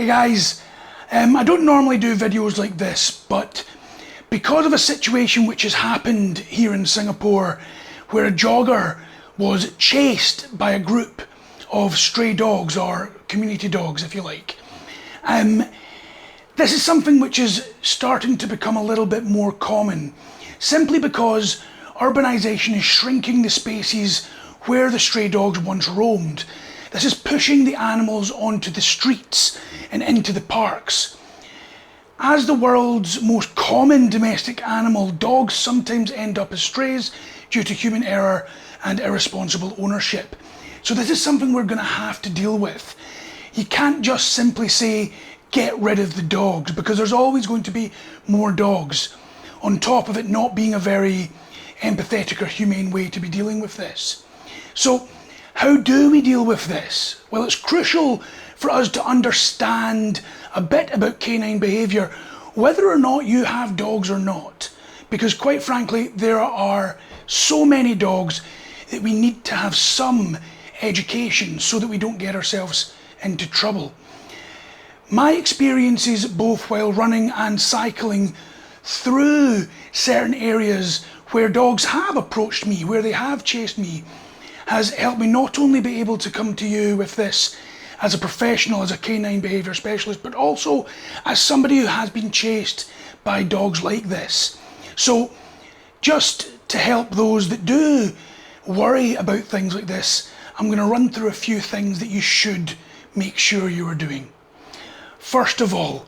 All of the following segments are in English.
Hey guys, I don't normally do videos like this, but because of a situation which has happened here in Singapore where a jogger was chased by a group of stray dogs, or community dogs if you like, this is something which is starting to become a little bit more common, simply because urbanisation is shrinking the spaces where the stray dogs once roamed. This is pushing the animals onto the streets and into the parks. As the world's most common domestic animal, dogs sometimes end up as strays due to human error and irresponsible ownership. So this is something we're going to have to deal with. You can't just simply say, get rid of the dogs, because there's always going to be more dogs, on top of it not being a very empathetic or humane way to be dealing with this. So how do we deal with this? Well, it's crucial for us to understand a bit about canine behaviour, whether or not you have dogs or not, because quite frankly there are so many dogs that we need to have some education so that we don't get ourselves into trouble. My experiences both while running and cycling through certain areas where dogs have approached me, where they have chased me, has helped me not only be able to come to you with this as a professional, as a canine behaviour specialist, but also as somebody who has been chased by dogs like this. So just to help those that do worry about things like this, I'm going to run through a few things that you should make sure you are doing. First of all,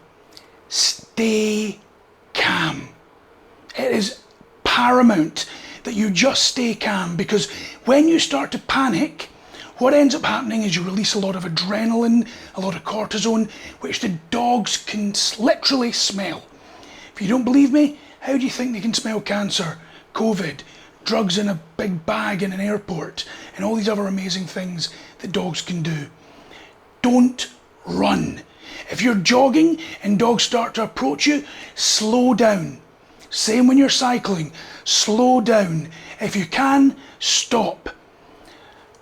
stay calm. It is paramount that you just stay calm, because when you start to panic, what ends up happening is you release a lot of adrenaline, a lot of cortisone, which the dogs can literally smell. If you don't believe me, how do you think they can smell cancer, COVID, drugs in a big bag in an airport, and all these other amazing things that dogs can do? Don't run. If you're jogging and dogs start to approach you, slow down. Same when you're cycling, slow down. If you can, stop.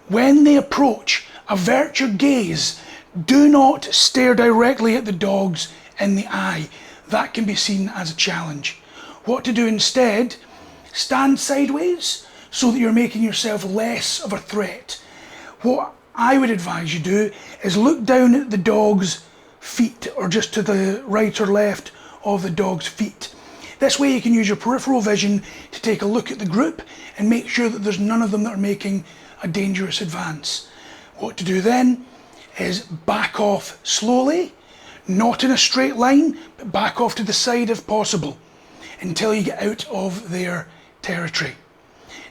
When they approach, avert your gaze. Do not stare directly at the dogs in the eye. That can be seen as a challenge. What to do instead? Stand sideways so that you're making yourself less of a threat. What I would advise you do is look down at the dog's feet, or just to the right or left of the dog's feet. This way you can use your peripheral vision to take a look at the group and make sure that there's none of them that are making a dangerous advance. What to do then is back off slowly, not in a straight line, but back off to the side if possible, until you get out of their territory.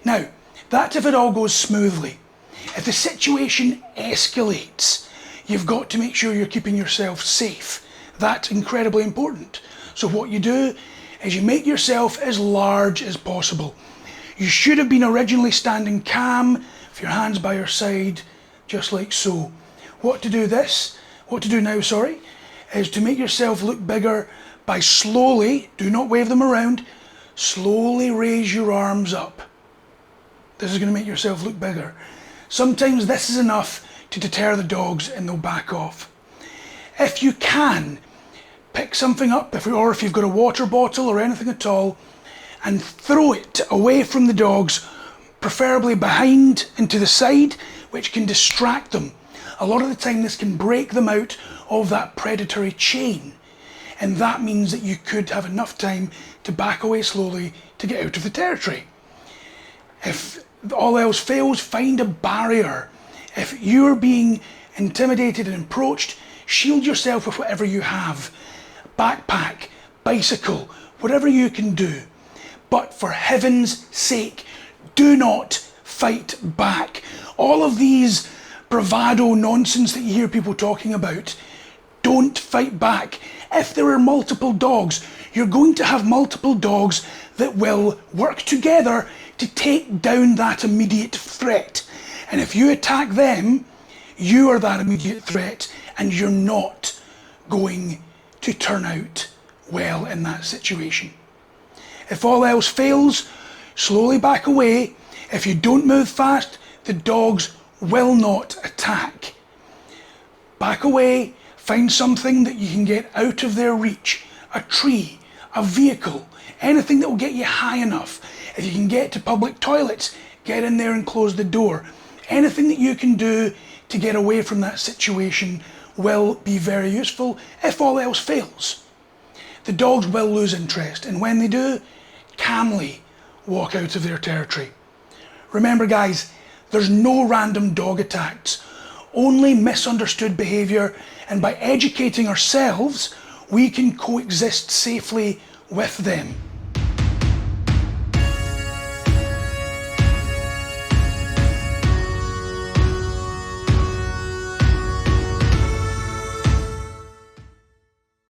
Now, that's if it all goes smoothly. If the situation escalates, you've got to make sure you're keeping yourself safe. That's incredibly important. So what you do is you make yourself as large as possible. You should have been originally standing calm with your hands by your side, just like so. What to do now, is to make yourself look bigger by slowly, do not wave them around, slowly raise your arms up. This is going to make yourself look bigger. Sometimes this is enough to deter the dogs and they'll back off. If you can, pick something up, or if you've got a water bottle or anything at all, and throw it away from the dogs, preferably behind and to the side, which can distract them. A lot of the time this can break them out of that predatory chain, and that means that you could have enough time to back away slowly to get out of the territory. If all else fails, find a barrier. If you're being intimidated and approached, shield yourself with whatever you have. Backpack, bicycle, whatever you can do. But for heaven's sake, do not fight back. All of these bravado nonsense that you hear people talking about, don't fight back. If there are multiple dogs, you're going to have multiple dogs that will work together to take down that immediate threat. And if you attack them, you are that immediate threat, and you're not going to turn out well in that situation. If all else fails, slowly back away. If you don't move fast, the dogs will not attack. Back away, Find something that you can get out of their reach, a tree, a vehicle, anything that will get you high enough. If you can get to public toilets, get in there and close the door. Anything that you can do to get away from that situation will be very useful if all else fails. The dogs will lose interest, and when they do, calmly walk out of their territory. Remember guys, there's no random dog attacks, only misunderstood behaviour, and by educating ourselves, we can coexist safely with them.